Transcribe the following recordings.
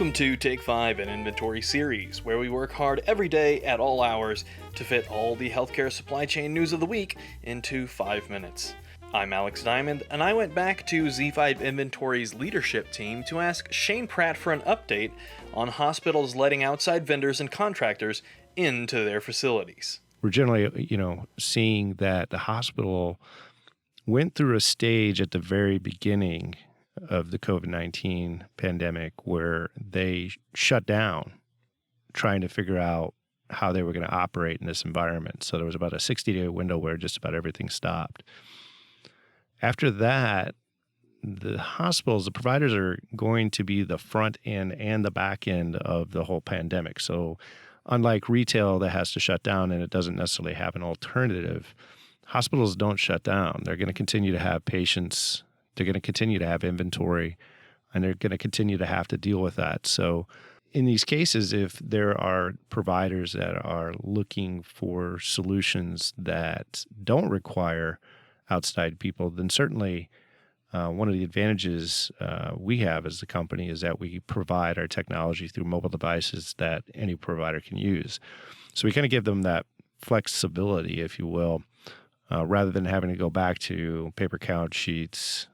Welcome to Take 5, an inventory series, where we work hard every day at all hours to fit all the healthcare supply chain news of the week into 5 minutes. I'm Alex Diamond, and I went back to Z5 Inventory's leadership team to ask Shane Pratt for an update on hospitals letting outside vendors and contractors into their facilities. We're generally, seeing that the hospital went through a stage at the very beginning of the COVID-19 pandemic where they shut down trying to figure out how they were going to operate in this environment. So there was about a 60-day window where just about everything stopped. After that, the hospitals, the providers are going to be the front end and the back end of the whole pandemic. So unlike retail that has to shut down and it doesn't necessarily have an alternative, hospitals don't shut down. They're going to continue to have patients. They're going to continue to have inventory, and they're going to continue to have to deal with that. So in these cases, if there are providers that are looking for solutions that don't require outside people, then certainly one of the advantages we have as a company is that we provide our technology through mobile devices that any provider can use. So we kind of give them that flexibility, if you will, rather than having to go back to paper count sheets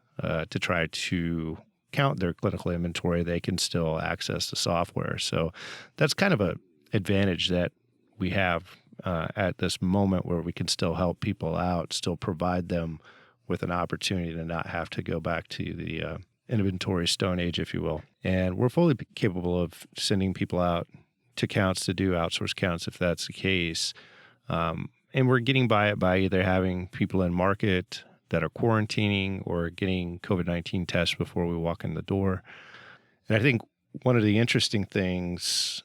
to try to count their clinical inventory. They can still access the software. So that's kind of an advantage that we have at this moment where we can still help people out, still provide them with an opportunity to not have to go back to the inventory stone age, if you will. And we're fully capable of sending people out to counts to do outsource counts if that's the case. And we're getting by it by either having people in market that are quarantining or getting COVID-19 tests before we walk in the door. And I think one of the interesting things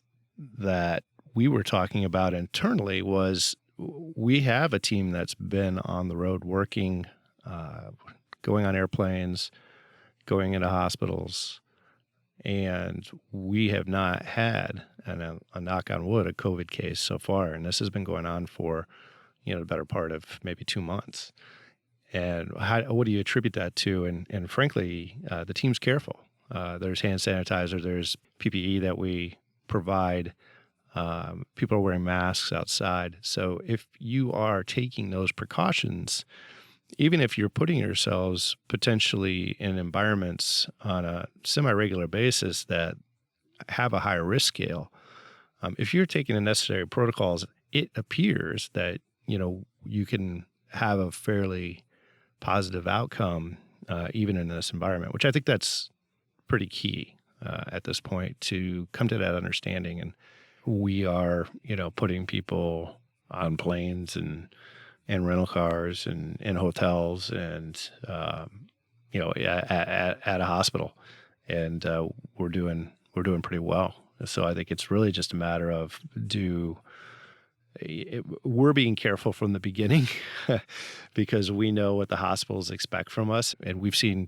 that we were talking about internally was we have a team that's been on the road working, going on airplanes, going into hospitals, and we have not had, and a knock on wood, a COVID case so far. And this has been going on for, the better part of maybe 2 months. And what do you attribute that to? And frankly, the team's careful. There's hand sanitizer, there's PPE that we provide. People are wearing masks outside. So if you are taking those precautions, even if you're putting yourselves potentially in environments on a semi-regular basis that have a higher risk scale, if you're taking the necessary protocols, it appears that, you can have a fairly positive outcome even in this environment, which I think that's pretty key at this point to come to that understanding. And we are, putting people on planes and rental cars and in hotels and, at a hospital. And we're doing pretty well. So I think it's really just a matter of we're being careful from the beginning because we know what the hospitals expect from us. And we've seen,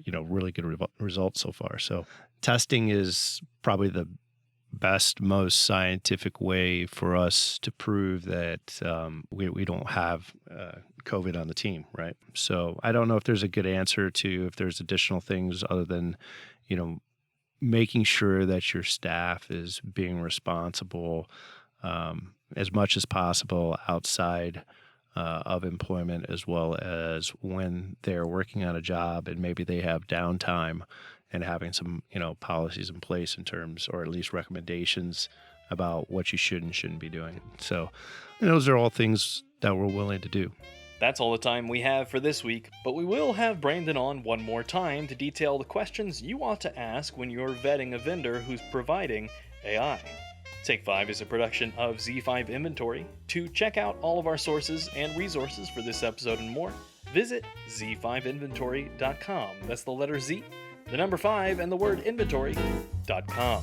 really good results so far. So testing is probably the best, most scientific way for us to prove that we don't have COVID on the team, right? So I don't know if there's a good answer to if there's additional things other than, making sure that your staff is being responsible as much as possible outside of employment, as well as when they're working on a job and maybe they have downtime, and having some, policies in place in terms, or at least recommendations about what you should and shouldn't be doing. So those are all things that we're willing to do. That's all the time we have for this week, but we will have Brandon on one more time to detail the questions you ought to ask when you're vetting a vendor who's providing AI. Take 5 is a production of Z5 Inventory. To check out all of our sources and resources for this episode and more, visit z5inventory.com. That's the letter Z, the number 5, and the word inventory.com.